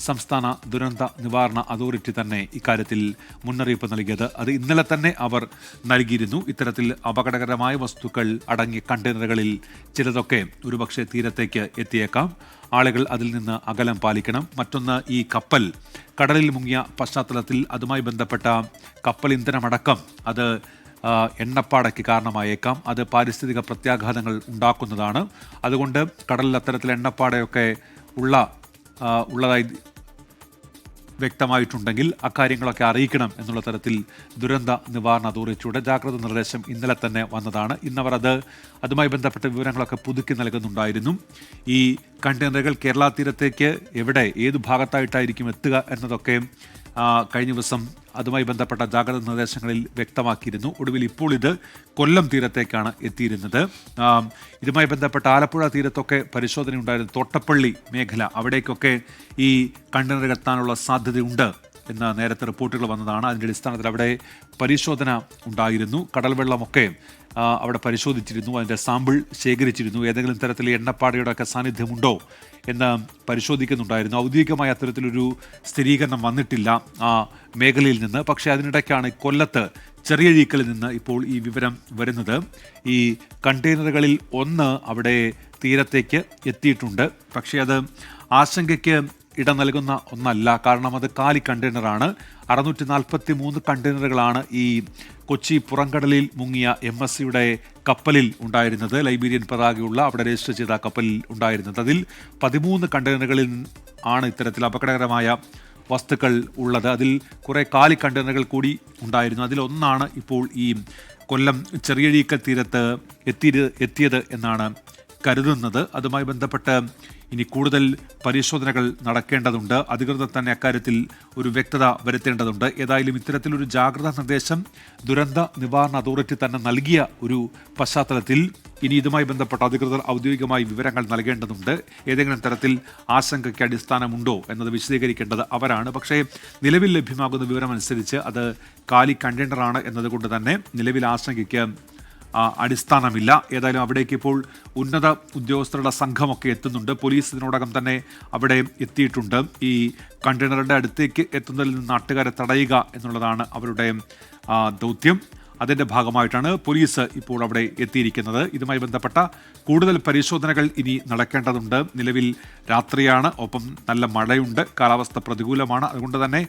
സംസ്ഥാന ദുരന്ത നിവാരണ അതോറിറ്റി തന്നെ ഇക്കാര്യത്തിൽ മുന്നറിയിപ്പ് നൽകിയത്. അത് ഇന്നലെ തന്നെ അവർ നൽകിയിരുന്നു. ഇത്തരത്തിൽ അപകടകരമായ വസ്തുക്കൾ അടങ്ങിയ കണ്ടെയ്നറുകളിൽ ചിലതൊക്കെ ഒരുപക്ഷെ തീരത്തേക്ക് എത്തിയേക്കാം. ആളുകൾ അതിൽ നിന്ന് അകലം പാലിക്കണം. മറ്റൊന്ന്, ഈ കപ്പൽ കടലിൽ മുങ്ങിയ പശ്ചാത്തലത്തിൽ അതുമായി ബന്ധപ്പെട്ട കപ്പൽ ഇന്ധനമടക്കം അത് എണ്ണപ്പാടയ്ക്ക് കാരണമായേക്കാം. അത് പാരിസ്ഥിതിക പ്രത്യാഘാതങ്ങൾ ഉണ്ടാക്കുന്നതാണ്. അതുകൊണ്ട് കടലിൽ അത്തരത്തിൽ എണ്ണപ്പാടയൊക്കെ ഉള്ളതായി വ്യക്തമായിട്ടുണ്ടെങ്കിൽ അക്കാര്യങ്ങളൊക്കെ അറിയിക്കണം എന്നുള്ള തരത്തിൽ ദുരന്ത നിവാരണ അതോറിറ്റിയുടെ ജാഗ്രത നിർദ്ദേശം ഇന്നലെ തന്നെ വന്നതാണ്. ഇന്നവർ അതുമായി ബന്ധപ്പെട്ട വിവരങ്ങളൊക്കെ പുതുക്കി നൽകുന്നുണ്ടായിരുന്നു. ഈ കണ്ടെയ്നറുകൾ കേരള തീരത്തേക്ക് ഏത് ഭാഗത്തായിട്ടായിരിക്കും എത്തുക എന്നതൊക്കെ കഴിഞ്ഞ ദിവസം അതുമായി ബന്ധപ്പെട്ട ജാഗ്രത നിർദ്ദേശങ്ങളിൽ വ്യക്തമാക്കിയിരുന്നു. ഒടുവിൽ ഇപ്പോൾ ഇത് കൊല്ലം തീരത്തേക്കാണ് എത്തിയിരുന്നത്. ഇതുമായി ബന്ധപ്പെട്ട ആലപ്പുഴ തീരത്തൊക്കെ പരിശോധന ഉണ്ടായിരുന്നു. തോട്ടപ്പള്ളി മേഖല അവിടേക്കൊക്കെ ഈ കണ്ടെയ്നറുകൾ എത്താനുള്ള സാധ്യതയുണ്ട് എന്ന് നേരത്തെ റിപ്പോർട്ടുകൾ വന്നതാണ്. അതിൻ്റെ അടിസ്ഥാനത്തിൽ അവിടെ പരിശോധന ഉണ്ടായിരുന്നു. കടൽവെള്ളമൊക്കെ അവിടെ പരിശോധിച്ചിരുന്നു. അതിൻ്റെ സാമ്പിൾ ശേഖരിച്ചിരുന്നു. ഏതെങ്കിലും തരത്തിൽ എണ്ണപ്പാടയുടെയൊക്കെ സാന്നിധ്യമുണ്ടോ എന്ന് പരിശോധിക്കുന്നുണ്ടായിരുന്നു. ഔദ്യോഗികമായ അത്തരത്തിലൊരു സ്ഥിരീകരണം വന്നിട്ടില്ല ആ മേഖലയിൽ നിന്ന്. പക്ഷേ അതിനിടയ്ക്കാണ് കൊല്ലത്ത് ചെറിയഴീക്കലിൽ നിന്ന് ഇപ്പോൾ ഈ വിവരം വരുന്നത്. ഈ കണ്ടെയ്നറുകളിൽ ഒന്ന് അവിടെ തീരത്തേക്ക് എത്തിയിട്ടുണ്ട്. പക്ഷേ അത് ആശങ്കയ്ക്ക് ഇടം നൽകുന്ന ഒന്നല്ല. കാരണം അത് കാലി കണ്ടെയ്നറാണ്. 643 കണ്ടെയ്നറുകളാണ് ഈ കൊച്ചി പുറംകടലിൽ മുങ്ങിയ MSCയുടെ കപ്പലിൽ ഉണ്ടായിരുന്നത്. ലൈബീരിയൻ പതാകയുള്ള അവിടെ രജിസ്റ്റർ ചെയ്ത കപ്പലിൽ ഉണ്ടായിരുന്നത്. അതിൽ 13 കണ്ടെയ്നറുകളിൽ ആണ് ഇത്തരത്തിൽ അപകടകരമായ വസ്തുക്കൾ ഉള്ളത്. അതിൽ കുറേ കാലി കണ്ടെയ്നറുകൾ കൂടി ഉണ്ടായിരുന്നു. അതിലൊന്നാണ് ഇപ്പോൾ ഈ കൊല്ലം ചെറിയഴീക്കൽ തീരത്ത് എത്തിയത് എന്നാണ് കരുതുന്നത്. അതുമായി ബന്ധപ്പെട്ട് ഇനി കൂടുതൽ പരിശോധനകൾ നടക്കേണ്ടതുണ്ട്. അധികൃതർ തന്നെ അക്കാര്യത്തിൽ ഒരു വ്യക്തത വരുത്തേണ്ടതുണ്ട്. ഏതായാലും ഇത്തരത്തിലൊരു ജാഗ്രതാ നിർദ്ദേശം ദുരന്ത നിവാരണ അതോറിറ്റി തന്നെ നൽകിയ ഒരു പശ്ചാത്തലത്തിൽ ഇനി ഇതുമായി ബന്ധപ്പെട്ട അധികൃതർ ഔദ്യോഗികമായി വിവരങ്ങൾ നൽകേണ്ടതുണ്ട്. ഏതെങ്കിലും തരത്തിൽ ആശങ്കയ്ക്ക് അടിസ്ഥാനമുണ്ടോ എന്നത് വിശദീകരിക്കേണ്ടത് അവരാണ്. പക്ഷേ നിലവിൽ ലഭ്യമാകുന്ന വിവരമനുസരിച്ച് അത് കാലി കണ്ടെയ്നറാണ് എന്നതുകൊണ്ട് തന്നെ നിലവിൽ ആശങ്കയ്ക്ക് അടിസ്ഥാനമില്ല. ഏതായാലും അവിടേക്ക് ഇപ്പോൾ ഉന്നത ഉദ്യോഗസ്ഥരുടെ സംഘമൊക്കെ എത്തുന്നുണ്ട്. പോലീസ് ഇതിനോടകം തന്നെ അവിടെ എത്തിയിട്ടുണ്ട്. ഈ കണ്ടെയ്നറുടെ അടുത്തേക്ക് എത്തുന്നതിൽ നിന്ന് നാട്ടുകാരെ തടയുക എന്നുള്ളതാണ് അവരുടെ ദൗത്യം. അതിൻ്റെ ഭാഗമായിട്ടാണ് പോലീസ് ഇപ്പോൾ അവിടെ എത്തിയിരിക്കുന്നത്. ഇതുമായി ബന്ധപ്പെട്ട കൂടുതൽ പരിശോധനകൾ ഇനി നടക്കേണ്ടതുണ്ട്. നിലവിൽ രാത്രിയാണ്, ഒപ്പം നല്ല മഴയുണ്ട്, കാലാവസ്ഥ പ്രതികൂലമാണ്. അതുകൊണ്ട് തന്നെ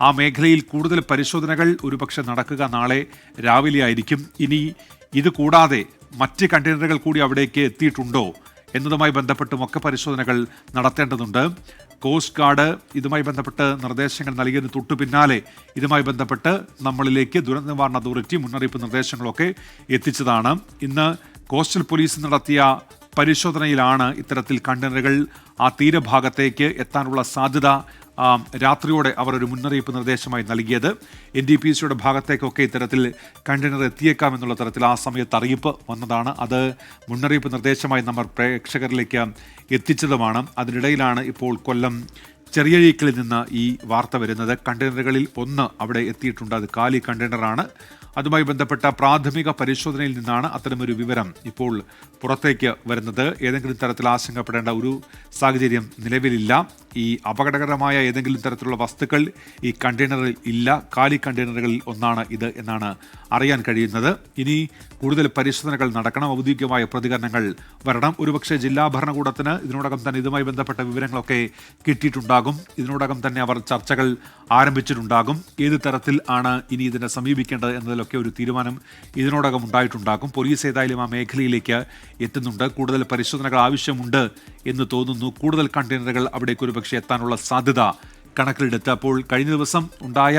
ആ മേഖലയിൽ കൂടുതൽ പരിശോധനകൾ ഒരുപക്ഷെ നടക്കുക നാളെ രാവിലെ ആയിരിക്കും. ഇനി ഇത് കൂടാതെ മറ്റ് കണ്ടെയ്നറുകൾ കൂടി അവിടേക്ക് എത്തിയിട്ടുണ്ടോ എന്നതുമായി ബന്ധപ്പെട്ടുമൊക്കെ പരിശോധനകൾ നടത്തേണ്ടതുണ്ട്. കോസ്റ്റ് ഗാർഡ് ഇതുമായി ബന്ധപ്പെട്ട് നിർദ്ദേശങ്ങൾ നൽകിയതിന് തൊട്ടു പിന്നാലെ ഇതുമായി ബന്ധപ്പെട്ട് നമ്മളിലേക്ക് ദുരന്ത നിവാരണ അതോറിറ്റി മുന്നറിയിപ്പ് നിർദ്ദേശങ്ങളൊക്കെ എത്തിച്ചതാണ്. ഇന്ന് കോസ്റ്റൽ പോലീസ് നടത്തിയ പരിശോധനയിലാണ് ഇത്തരത്തിൽ കണ്ടെയ്നറുകൾ ആ തീരഭാഗത്തേക്ക് എത്താനുള്ള സാധ്യത രാത്രിയോടെ അവർ ഒരു മുന്നറിയിപ്പ് നിർദ്ദേശമായി നൽകിയത്. NTPCയുടെ ഭാഗത്തേക്കൊക്കെ ഇത്തരത്തിൽ കണ്ടെയ്നർ എത്തിയേക്കാമെന്നുള്ള തരത്തിൽ ആ സമയത്ത് അറിയിപ്പ് വന്നതാണ്. അത് മുന്നറിയിപ്പ് നിർദ്ദേശമായി നമ്മൾ പ്രേക്ഷകരിലേക്ക് എത്തിച്ചതുമാണ്. അതിനിടയിലാണ് ഇപ്പോൾ കൊല്ലം ചെറിയഴീക്കലിൽ നിന്ന് ഈ വാർത്ത വരുന്നത്. കണ്ടെയ്നറുകളിൽ ഒന്ന് അവിടെ എത്തിയിട്ടുണ്ട്. അത് കാലി കണ്ടെയ്നറാണ്. അതുമായി ബന്ധപ്പെട്ട പ്രാഥമിക പരിശോധനയിൽ നിന്നാണ് അത്തരമൊരു വിവരം ഇപ്പോൾ പുറത്തേക്ക് വരുന്നത്. ഏതെങ്കിലും തരത്തിൽ ആശങ്കപ്പെടേണ്ട ഒരു സാഹചര്യം നിലവിലില്ല. ഈ അപകടകരമായ ഏതെങ്കിലും തരത്തിലുള്ള വസ്തുക്കൾ ഈ കണ്ടെയ്നറിൽ ഇല്ല. കാലി കണ്ടെയ്നറുകളിൽ ഒന്നാണ് ഇത് എന്നാണ് അറിയാൻ കഴിയുന്നത്. ഇനി കൂടുതൽ പരിശോധനകൾ നടക്കണം. ഔദ്യോഗികമായ പ്രതികരണങ്ങൾ വരണം. ഒരുപക്ഷെ ജില്ലാ ഭരണകൂടത്തിന് ഇതിനോടകം തന്നെ ഇതുമായി ബന്ധപ്പെട്ട വിവരങ്ങളൊക്കെ കിട്ടിയിട്ടുണ്ടാകും. ഇതിനോടകം തന്നെ അവർ ചർച്ചകൾ ആരംഭിച്ചിട്ടുണ്ടാകും. ഏത് തരത്തിൽ ആണ് ഇനി ഇതിനെ സമീപിക്കേണ്ടത് എന്നതിലൊക്കെ ഒരു തീരുമാനം ഇതിനോടകം ഉണ്ടായിട്ടുണ്ടാകും. പോലീസ് ഏതായാലും ആ മേഖലയിലേക്ക് എത്തുന്നുണ്ട്. കൂടുതൽ പരിശോധനകൾ ആവശ്യമുണ്ട് എന്ന് തോന്നുന്നു. കൂടുതൽ കണ്ടെയ്നറുകൾ അവിടേക്ക് ഒരുപക്ഷെ എത്താനുള്ള സാധ്യത കണക്കിലെടുത്ത് അപ്പോൾ കഴിഞ്ഞ ദിവസം ഉണ്ടായ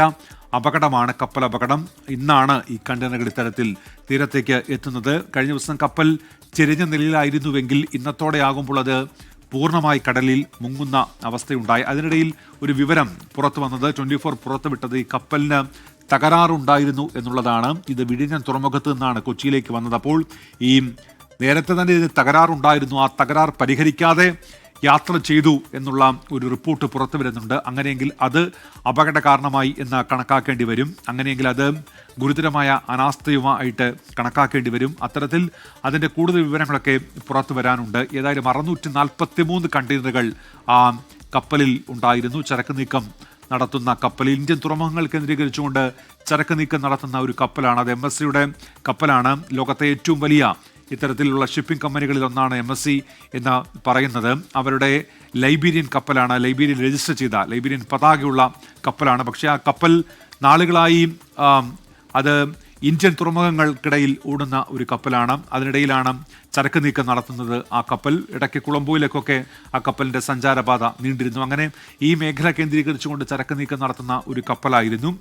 അപകടമാണ് കപ്പൽ അപകടം. ഇന്നാണ് ഈ കണ്ടെയ്നറുകൾ ഇത്തരത്തിൽ തീരത്തേക്ക് എത്തുന്നത്. കഴിഞ്ഞ ദിവസം കപ്പൽ ചെരിഞ്ഞ നിലയിലായിരുന്നുവെങ്കിൽ ഇന്നത്തോടെ ആകുമ്പോൾ അത് പൂർണ്ണമായി കടലിൽ മുങ്ങുന്ന അവസ്ഥയുണ്ടായി. അതിനിടയിൽ ഒരു വിവരം പുറത്തു വന്നത് 24 പുറത്തുവിട്ടത് ഈ കപ്പലിന് തകരാറുണ്ടായിരുന്നു എന്നുള്ളതാണ്. ഇത് വിഴിഞ്ഞം തുറമുഖത്ത് നിന്നാണ് കൊച്ചിയിലേക്ക് വന്നത്. അപ്പോൾ ഈ നേരത്തെ തന്നെ ഇതിന് തകരാറുണ്ടായിരുന്നു. ആ തകരാർ പരിഹരിക്കാതെ യാത്ര ചെയ്തു എന്നുള്ള ഒരു റിപ്പോർട്ട് പുറത്തു വരുന്നുണ്ട്. അങ്ങനെയെങ്കിൽ അത് അപകട കാരണമായി എന്ന് കണക്കാക്കേണ്ടി വരും. അങ്ങനെയെങ്കിൽ അത് ഗുരുതരമായ അനാസ്ഥയുമായിട്ട് കണക്കാക്കേണ്ടി വരും. അത്തരത്തിൽ അതിൻ്റെ കൂടുതൽ വിവരങ്ങളൊക്കെ പുറത്തു വരാനുണ്ട്. ഏതായാലും 643 കണ്ടെയ്നറുകൾ കപ്പലിൽ ഉണ്ടായിരുന്നു. ചരക്ക് നീക്കം നടത്തുന്ന കപ്പൽ ഇന്ത്യൻ തുറമുഖങ്ങൾ കേന്ദ്രീകരിച്ചുകൊണ്ട് ചരക്ക് നീക്കം നടത്തുന്ന ഒരു കപ്പലാണ്. അത് MSCയുടെ കപ്പലാണ്. ലോകത്തെ ഏറ്റവും വലിയ ഇത്തരത്തിലുള്ള ഷിപ്പിംഗ് കമ്പനികളിൽ ഒന്നാണ് MSC എന്ന് പറയുന്നത്. അവരുടെ ലൈബീരിയൻ കപ്പലാണ്, ലൈബീരിയൻ രജിസ്റ്റർ ചെയ്ത ലൈബീരിയൻ പതാകയുള്ള കപ്പലാണ്. പക്ഷേ ആ കപ്പൽ നാളുകളായി അത് ഇന്ത്യൻ തുറമുഖങ്ങൾക്കിടയിൽ ഓടുന്ന ഒരു കപ്പലാണ്. അതിനിടയിലാണ് ചരക്ക് നീക്കം നടത്തുന്നത് ആ കപ്പൽ. ഇടയ്ക്ക് കൊളംബോയിലേക്കൊക്കെ ആ കപ്പലിൻ്റെ സഞ്ചാരപാത നീണ്ടിരുന്നു. അങ്ങനെ ഈ മേഖല കേന്ദ്രീകരിച്ചുകൊണ്ട് ചരക്ക് നീക്കം നടത്തുന്ന ഒരു കപ്പലായിരുന്നു.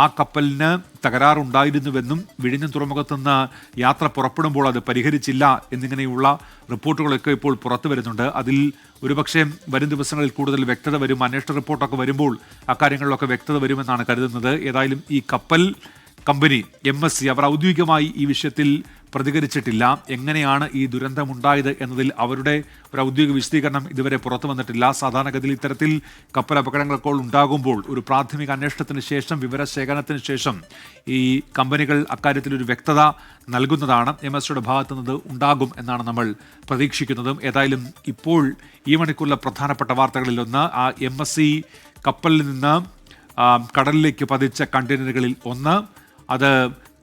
ആ കപ്പലിന് തകരാറുണ്ടായിരുന്നുവെന്നും വിഴിഞ്ഞം തുറമുഖത്തു നിന്ന് യാത്ര പുറപ്പെടുമ്പോൾ അത് പരിഹരിച്ചില്ല എന്നിങ്ങനെയുള്ള റിപ്പോർട്ടുകളൊക്കെ ഇപ്പോൾ പുറത്തു വരുന്നുണ്ട്. അതിൽ ഒരുപക്ഷെ വരും ദിവസങ്ങളിൽ കൂടുതൽ വ്യക്തത വരും. അന്വേഷണ റിപ്പോർട്ടൊക്കെ വരുമ്പോൾ അക്കാര്യങ്ങളിലൊക്കെ വ്യക്തത വരുമെന്നാണ് കരുതുന്നത്. ഏതായാലും ഈ കപ്പൽ കമ്പനി MSC അവർ ഔദ്യോഗികമായി ഈ വിഷയത്തിൽ പ്രതികരിച്ചിട്ടില്ല. എങ്ങനെയാണ് ഈ ദുരന്തമുണ്ടായത് എന്നതിൽ അവരുടെ ഒരു ഔദ്യോഗിക വിശദീകരണം ഇതുവരെ പുറത്തു വന്നിട്ടില്ല. സാധാരണഗതിയിൽ ഇത്തരത്തിൽ കപ്പൽ അപകടങ്ങളൊക്കെ ഉണ്ടാകുമ്പോൾ ഒരു പ്രാഥമിക അന്വേഷണത്തിന് ശേഷം, വിവരശേഖരണത്തിന് ശേഷം ഈ കമ്പനികൾ അക്കാര്യത്തിൽ ഒരു വ്യക്തത നൽകുന്നതാണ്. MSCയുടെ ഭാഗത്തു നിന്ന് ഉണ്ടാകും എന്നാണ് നമ്മൾ പ്രതീക്ഷിക്കുന്നതും. ഏതായാലും ഇപ്പോൾ ഈ മണിക്കൂറിലെ പ്രധാനപ്പെട്ട വാർത്തകളിലൊന്ന് ആ MSC കപ്പലിൽ നിന്ന് കടലിലേക്ക് പതിച്ച കണ്ടെയ്നറുകളിൽ ഒന്ന് അത്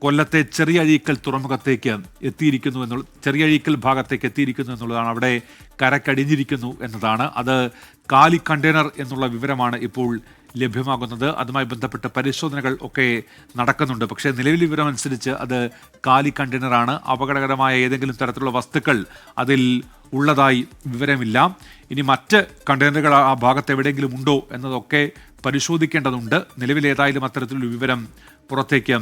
കൊല്ലത്തെ ചെറിയഴീക്കൽ തുറമുഖത്തേക്ക് എത്തിയിരിക്കുന്നു ചെറിയഴീക്കൽ ഭാഗത്തേക്ക് എത്തിയിരിക്കുന്നു എന്നുള്ളതാണ്. അവിടെ കരക്കടിഞ്ഞിരിക്കുന്നു എന്നതാണ്. അത് കാലി കണ്ടെയ്നർ എന്നുള്ള വിവരമാണ് ഇപ്പോൾ ലഭ്യമാകുന്നത്. അതുമായി ബന്ധപ്പെട്ട് പരിശോധനകൾ ഒക്കെ നടക്കുന്നുണ്ട്. പക്ഷേ നിലവിൽ വിവരമനുസരിച്ച് അത് കാലി കണ്ടെയ്നറാണ്. അപകടകരമായ ഏതെങ്കിലും തരത്തിലുള്ള വസ്തുക്കൾ അതിൽ ഉള്ളതായി വിവരമില്ല. ഇനി മറ്റ് കണ്ടെയ്നറുകൾ ആ ഭാഗത്ത് എവിടെയെങ്കിലും ഉണ്ടോ എന്നതൊക്കെ പരിശോധിക്കേണ്ടതുണ്ട്. നിലവിൽ ഏതായാലും അത്തരത്തിലൊരു വിവരം പുറത്തേക്ക്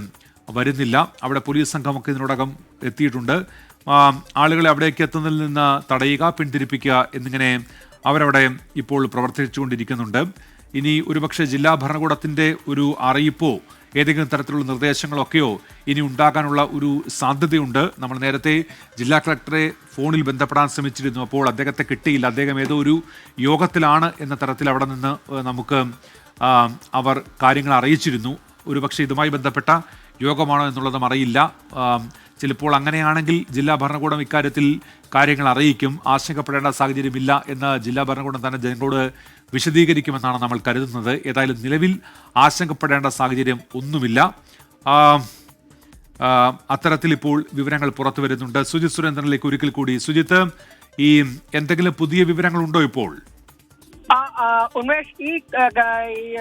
വരുന്നില്ല. അവിടെ പോലീസ് സംഘമൊക്കെ ഇതിനോടകം എത്തിയിട്ടുണ്ട്. ആളുകളെ അവിടേക്ക് എത്തുന്നതിൽ നിന്ന് തടയുക, പിന്തിരിപ്പിക്കുക എന്നിങ്ങനെ അവരവിടെ ഇപ്പോൾ പ്രവർത്തിച്ചുകൊണ്ടിരിക്കുന്നുണ്ട്. ഇനി ഒരുപക്ഷെ ജില്ലാ ഭരണകൂടത്തിൻ്റെ ഒരു അറിയിപ്പോ ഏതെങ്കിലും തരത്തിലുള്ള നിർദ്ദേശങ്ങളൊക്കെയോ ഇനി ഉണ്ടാകാനുള്ള ഒരു സാധ്യതയുണ്ട്. നമ്മൾ നേരത്തെ ജില്ലാ കളക്ടറെ ഫോണിൽ ബന്ധപ്പെടാൻ ശ്രമിച്ചിരുന്നു. അപ്പോൾ അദ്ദേഹത്തെ കിട്ടിയില്ല. അദ്ദേഹം ഏതോ ഒരു യോഗത്തിലാണ് എന്ന തരത്തിൽ അവിടെ നിന്ന് നമുക്ക് അവർ കാര്യങ്ങൾ അറിയിച്ചിരുന്നു. ഒരുപക്ഷെ ഇതുമായി ബന്ധപ്പെട്ട യോഗമാണോ എന്നുള്ളതും അറിയില്ല. ചിലപ്പോൾ അങ്ങനെയാണെങ്കിൽ ജില്ലാ ഭരണകൂടം ഇക്കാര്യത്തിൽ കാര്യങ്ങൾ അറിയിക്കും. ആശങ്കപ്പെടേണ്ട സാഹചര്യമില്ല എന്ന് ജില്ലാ ഭരണകൂടം തന്നെ ജനങ്ങളോട് വിശദീകരിക്കുമെന്നാണ് നമ്മൾ കരുതുന്നത്. ഏതായാലും നിലവിൽ ആശങ്കപ്പെടേണ്ട സാഹചര്യം ഒന്നുമില്ല. അത്തരത്തിൽ ഇപ്പോൾ വിവരങ്ങൾ പുറത്തു വരുന്നുണ്ട്. സുജിത് സുരേന്ദ്രനിലേക്ക് ഒരിക്കൽ കൂടി. സുജിത്ത്, ഈ എന്തെങ്കിലും പുതിയ വിവരങ്ങളുണ്ടോ ഇപ്പോൾ? ഉന്മേഷ്, ഈ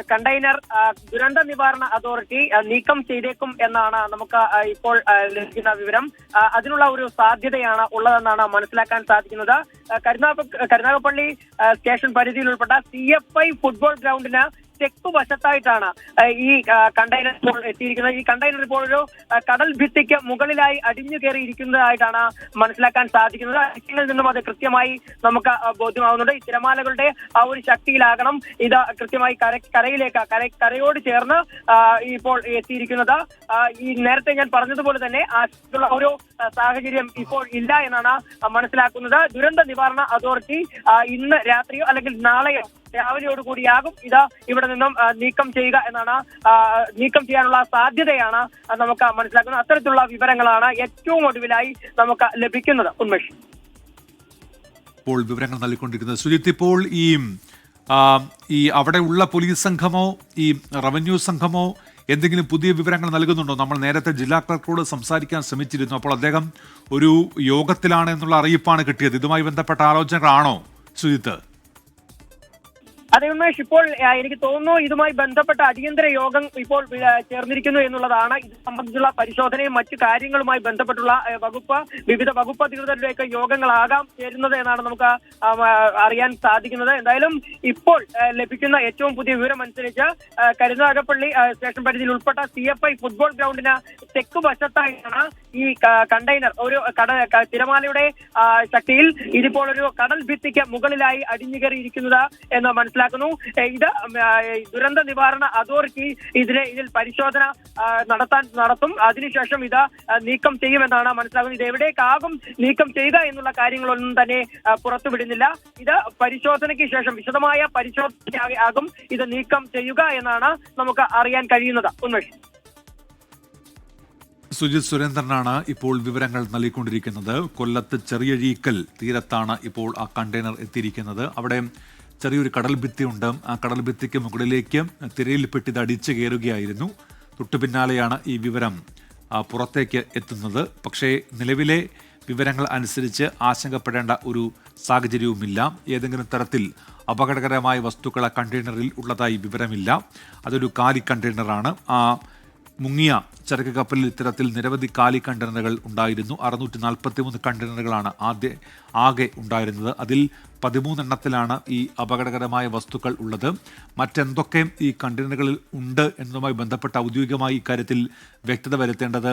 കണ്ടെയ്നർ ദുരന്ത നിവാരണ അതോറിറ്റി നീക്കം ചെയ്തേക്കും എന്നാണ് നമുക്ക് ഇപ്പോൾ ലഭിക്കുന്ന വിവരം. അതിനുള്ള ഒരു സാധ്യതയാണ് ഉള്ളതെന്നാണ് മനസ്സിലാക്കാൻ സാധിക്കുന്നത്. കരുനാഗപ്പള്ളി സ്റ്റേഷൻ പരിധിയിൽ ഉൾപ്പെട്ട CFI ഫുട്ബോൾ ഗ്രൗണ്ടിന് തെക്കു വശത്തായിട്ടാണ് ഈ കണ്ടെയ്നർ ഇപ്പോൾ എത്തിയിരിക്കുന്നത്. ഈ കണ്ടെയ്നർ ഇപ്പോൾ ഒരു കടൽ ഭിത്തിക്ക് മുകളിലായി അടിഞ്ഞു കയറിയിരിക്കുന്നതായിട്ടാണ് മനസ്സിലാക്കാൻ സാധിക്കുന്നത്. ദൃശ്യങ്ങളിൽ നിന്നും അത് കൃത്യമായി നമുക്ക് ബോധ്യമാവുന്നുണ്ട്. ഈ തിരമാലകളുടെ ആ ഒരു ശക്തിയിലാകണം ഇത് കൃത്യമായി കരയോട് ചേർന്ന് ഇപ്പോൾ എത്തിയിരിക്കുന്നത്. ഈ നേരത്തെ ഞാൻ പറഞ്ഞതുപോലെ തന്നെ ആശങ്കയുള്ള ഒരു സാഹചര്യം ഇപ്പോൾ ഇല്ല എന്നാണ് മനസ്സിലാക്കുന്നത്. ദുരന്ത നിവാരണ അതോറിറ്റി ഇന്ന് രാത്രിയോ അല്ലെങ്കിൽ നാളെയോ രാവിലെയോടുകൂടിയാകും ഇത് ഇവിടെ നിന്നും നീക്കം ചെയ്യുക എന്നാണ്, നീക്കം ചെയ്യാനുള്ള സാധ്യതയാണ് നമുക്ക് മനസ്സിലാക്കുന്നത്. അത്തരത്തിലുള്ള വിവരങ്ങളാണ് ഏറ്റവും ഒടുവിലായി നമുക്ക് ലഭിക്കുന്നത്. ഉന്മേഷ്, ഇപ്പോൾ വിവരങ്ങൾ നൽകിക്കൊണ്ടിരിക്കുന്നത് സുജിത്ത്. ഇപ്പോൾ ഈ അവിടെ ഉള്ള പോലീസ് സംഘമോ ഈ റവന്യൂ സംഘമോ എന്തെങ്കിലും പുതിയ വിവരങ്ങൾ നൽകുന്നുണ്ടോ? നമ്മൾ നേരത്തെ ജില്ലാ കളക്ടറോട് സംസാരിക്കാൻ ശ്രമിച്ചിരുന്നു. അപ്പോൾ അദ്ദേഹം ഒരു യോഗത്തിലാണ് എന്നുള്ള അറിയിപ്പാണ് കിട്ടിയത്. ഇതുമായി ബന്ധപ്പെട്ട ആലോചനകളാണോ സുജിത്ത്? അതെ ഉന്മേഷ്, ഇപ്പോൾ എനിക്ക് തോന്നുന്നു ഇതുമായി ബന്ധപ്പെട്ട അടിയന്തര യോഗം ഇപ്പോൾ ചേർന്നിരിക്കുന്നു എന്നുള്ളതാണ്. ഇത് സംബന്ധിച്ചുള്ള പരിശോധനയും മറ്റു കാര്യങ്ങളുമായി ബന്ധപ്പെട്ടുള്ള വിവിധ വകുപ്പ് അധികൃതരുടെയൊക്കെ യോഗങ്ങളാകാം ചേരുന്നത് എന്നാണ് നമുക്ക് അറിയാൻ സാധിക്കുന്നത്. എന്തായാലും ഇപ്പോൾ ലഭിക്കുന്ന ഏറ്റവും പുതിയ വിവരം അനുസരിച്ച് കരുനാഗപ്പള്ളി സ്റ്റേഷൻ പരിധിയിൽ ഉൾപ്പെട്ട CFI ഫുട്ബോൾ ഗ്രൗണ്ടിന് തെക്കു വശത്തായിട്ടാണ് ഈ കണ്ടെയ്നർ ഒരു തിരമാലയുടെ ശക്തിയിൽ ഇതിപ്പോൾ ഒരു കടൽ ഭിത്തിക്ക് മുകളിലായി അടിഞ്ഞുകയറിയിരിക്കുന്നത് എന്ന് മനസ്സിലാക്കുന്നു. ഇത് ദുരന്ത നിവാരണ അതോറിറ്റി ഇതിൽ പരിശോധന നടത്തും. അതിനുശേഷം ഇത് നീക്കം ചെയ്യുമെന്നാണ് മനസ്സിലാക്കുന്നത്. ഇത് എവിടേക്കാകും നീക്കം ചെയ്യുക എന്നുള്ള കാര്യങ്ങളൊന്നും തന്നെ പുറത്തുവിടുന്നില്ല. ഇത് പരിശോധനയ്ക്ക് ശേഷം, വിശദമായ പരിശോധനയാകും ഇത് നീക്കം ചെയ്യുക എന്നാണ് നമുക്ക് അറിയാൻ കഴിയുന്നത്. ഉന്മേഷ്, സുജിത് സുരേന്ദ്രനാണ് ഇപ്പോൾ വിവരങ്ങൾ നൽകിക്കൊണ്ടിരിക്കുന്നത്. കൊല്ലത്ത് ചെറിയഴീക്കൽ തീരത്താണ് ഇപ്പോൾ ആ കണ്ടെയ്നർ എത്തിയിരിക്കുന്നത്. അവിടെ ചെറിയൊരു കടൽ ഭിത്തിയുണ്ട്. ആ കടൽ ഭിത്തിക്ക് മുകളിലേക്ക് തിരയിൽപ്പെട്ട് ഇത് അടിച്ചു കയറുകയായിരുന്നു. തൊട്ടു പിന്നാലെയാണ് ഈ വിവരം പുറത്തേക്ക് എത്തുന്നത്. പക്ഷേ നിലവിലെ വിവരങ്ങൾ അനുസരിച്ച് ആശങ്കപ്പെടേണ്ട ഒരു സാഹചര്യവുമില്ല. ഏതെങ്കിലും തരത്തിൽ അപകടകരമായ വസ്തുക്കൾ ആ കണ്ടെയ്നറിൽ ഉള്ളതായി വിവരമില്ല. അതൊരു കാലി കണ്ടെയ്നറാണ്. മുങ്ങിയ ചരക്ക് കപ്പലിൽ ഇത്തരത്തിൽ നിരവധി കാലി കണ്ടെയ്നറുകൾ ഉണ്ടായിരുന്നു. 643 കണ്ടെയ്നറുകളാണ് ആകെ ഉണ്ടായിരുന്നത്. അതിൽ 13 എണ്ണത്തിലാണ് ഈ അപകടകരമായ വസ്തുക്കൾ ഉള്ളത്. മറ്റെന്തൊക്കെ ഈ കണ്ടെയ്നറുകളിൽ ഉണ്ട് എന്നതുമായി ബന്ധപ്പെട്ട് ഔദ്യോഗികമായി ഇക്കാര്യത്തിൽ വ്യക്തത വരുത്തേണ്ടത്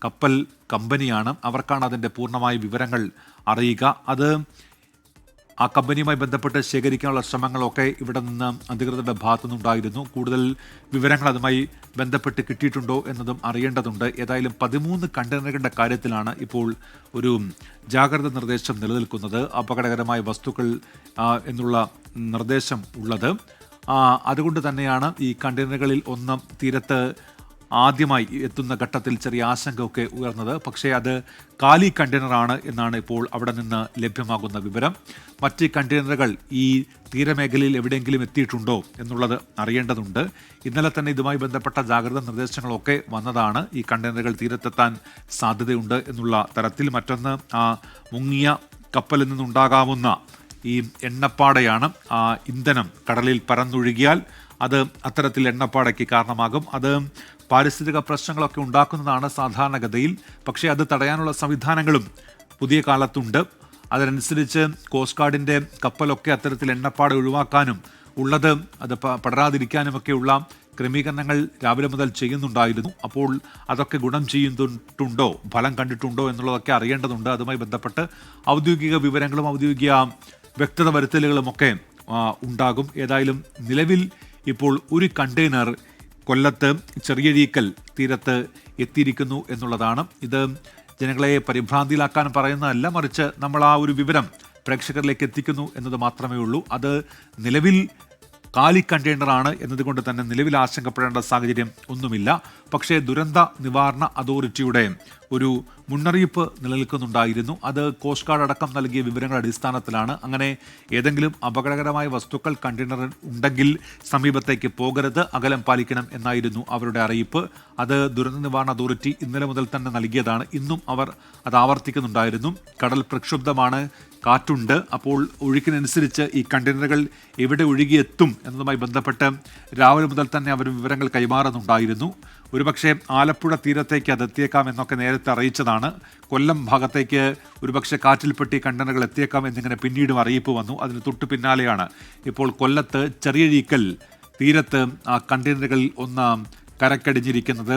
കപ്പൽ കമ്പനിയാണ്. അവർക്കാണ് അതിൻ്റെ പൂർണ്ണമായ വിവരങ്ങൾ അറിയുക. അത് ആ കമ്പനിയുമായി ബന്ധപ്പെട്ട് ശേഖരിക്കാനുള്ള ശ്രമങ്ങളൊക്കെ ഇവിടെ നിന്ന് അധികൃതരുടെ ഭാഗത്തുനിന്നുണ്ടായിരുന്നു. കൂടുതൽ വിവരങ്ങൾ അതുമായി ബന്ധപ്പെട്ട് കിട്ടിയിട്ടുണ്ടോ എന്നതും അറിയേണ്ടതുണ്ട്. ഏതായാലും 13 കണ്ടെയ്നറുകളുടെ കാര്യത്തിലാണ് ഇപ്പോൾ ഒരു ജാഗ്രത നിർദ്ദേശം നിലനിൽക്കുന്നത്. അപകടകരമായ വസ്തുക്കൾ എന്നുള്ള നിർദ്ദേശം ഉള്ളത്. അതുകൊണ്ട് തന്നെയാണ് ഈ കണ്ടെയ്നറുകളിൽ ഒന്ന് തീരത്ത് ആദ്യമായി എത്തുന്ന ഘട്ടത്തിൽ ചെറിയ ആശങ്കയൊക്കെ ഉയർന്നത്. പക്ഷേ അത് കാലി കണ്ടെയ്നറാണ് എന്നാണ് ഇപ്പോൾ അവിടെ നിന്ന് ലഭ്യമാകുന്ന വിവരം. മറ്റ് കണ്ടെയ്നറുകൾ ഈ തീരമേഖലയിൽ എവിടെയെങ്കിലും എത്തിയിട്ടുണ്ടോ എന്നുള്ളത് അറിയേണ്ടതുണ്ട്. ഇന്നലെ തന്നെ ഇതുമായി ബന്ധപ്പെട്ട ജാഗ്രതാ നിർദ്ദേശങ്ങളൊക്കെ വന്നതാണ്. ഈ കണ്ടെയ്നറുകൾ തീരത്തെത്താൻ സാധ്യതയുണ്ട് എന്നുള്ള തരത്തിൽ. മറ്റൊന്ന് മുങ്ങിയ കപ്പലിൽ നിന്നുണ്ടാകാവുന്ന ഈ എണ്ണപ്പാടയാണ്. ഇന്ധനം കടലിൽ പരന്നൊഴുകിയാൽ അത് അത്തരത്തിൽ എണ്ണപ്പാടയ്ക്ക് കാരണമാകും. അത് പാരിസ്ഥിതിക പ്രശ്നങ്ങളൊക്കെ ഉണ്ടാക്കുന്നതാണ് സാധാരണഗതിയിൽ. പക്ഷേ അത് തടയാനുള്ള സംവിധാനങ്ങളും പുതിയ കാലത്തുണ്ട്. അതിനനുസരിച്ച് കോസ്റ്റ് ഗാർഡിൻ്റെ കപ്പലൊക്കെ അത്തരത്തിൽ എണ്ണപ്പാട് ഒഴിവാക്കാനും ഉള്ളത് അത് പടരാതിരിക്കാനുമൊക്കെയുള്ള ക്രമീകരണങ്ങൾ രാവിലെ മുതൽ ചെയ്യുന്നുണ്ടായിരുന്നു. അപ്പോൾ അതൊക്കെ ഗുണം ചെയ്യുന്നുണ്ടോ, ഫലം കണ്ടിട്ടുണ്ടോ എന്നുള്ളതൊക്കെ അറിയേണ്ടതുണ്ട്. അതുമായി ബന്ധപ്പെട്ട് ഔദ്യോഗിക വിവരങ്ങളും ഔദ്യോഗിക വ്യക്തത വരുത്തലുകളുമൊക്കെ ഉണ്ടാകും. ഏതായാലും നിലവിൽ ഇപ്പോൾ ഒരു കണ്ടെയ്നർ കൊല്ലത്ത് ചെറിയഴീക്കൽ തീരത്ത് എത്തിയിരിക്കുന്നു എന്നുള്ളതാണ്. ഇത് ജനങ്ങളെ പരിഭ്രാന്തിയിലാക്കാൻ പറയുന്നതല്ല, മറിച്ച് നമ്മൾ ആ ഒരു വിവരം പ്രേക്ഷകരിലേക്ക് എത്തിക്കുന്നു എന്നത് മാത്രമേ ഉള്ളൂ. അത് നിലവിൽ കാലി കണ്ടെയ്നറാണ് എന്നതുകൊണ്ട് തന്നെ നിലവിൽ ആശങ്കപ്പെടേണ്ട സാഹചര്യം ഒന്നുമില്ല. പക്ഷേ ദുരന്ത നിവാരണ അതോറിറ്റിയുടെ ഒരു മുന്നറിയിപ്പ് നിലനിൽക്കുന്നുണ്ടായിരുന്നു. അത് കോസ്റ്റ് ഗാർഡ് അടക്കം നൽകിയ വിവരങ്ങളുടെ അടിസ്ഥാനത്തിലാണ്. അങ്ങനെ ഏതെങ്കിലും അപകടകരമായ വസ്തുക്കൾ കണ്ടെയ്നറിൽ ഉണ്ടെങ്കിൽ സമീപത്തേക്ക് പോകരുത്, അകലം പാലിക്കണം എന്നായിരുന്നു അവരുടെ അറിയിപ്പ്. അത് ദുരന്ത നിവാരണ അതോറിറ്റി ഇന്നലെ മുതൽ തന്നെ നൽകിയതാണ്. ഇന്നും അവർ അത് ആവർത്തിക്കുന്നുണ്ടായിരുന്നു. കടൽ പ്രക്ഷുബ്ധമാണ്, കാറ്റുണ്ട്. അപ്പോൾ ഒഴുക്കിനനുസരിച്ച് ഈ കണ്ടെയ്നറുകൾ എവിടെ ഒഴുകിയെത്തും എന്നതുമായി ബന്ധപ്പെട്ട് രാവിലെ മുതൽ തന്നെ അവർ വിവരങ്ങൾ കൈമാറുന്നുണ്ടായിരുന്നു. ഒരുപക്ഷെ ആലപ്പുഴ തീരത്തേക്ക് അത് എത്തിയേക്കാം എന്നൊക്കെ നേരത്തെ അറിയിച്ചതാണ്. കൊല്ലം ഭാഗത്തേക്ക് ഒരുപക്ഷെ കാറ്റിൽപ്പെട്ടി കണ്ടെയ്നറുകൾ എത്തിയേക്കാം എന്നിങ്ങനെ പിന്നീടും അറിയിപ്പ് വന്നു. അതിന് തൊട്ടു പിന്നാലെയാണ് ഇപ്പോൾ കൊല്ലത്ത് ചെറിയഴീക്കൽ തീരത്ത് ആ കണ്ടെയ്നറുകളിൽ ഒന്ന് കരക്കടിഞ്ഞിരിക്കുന്നത്.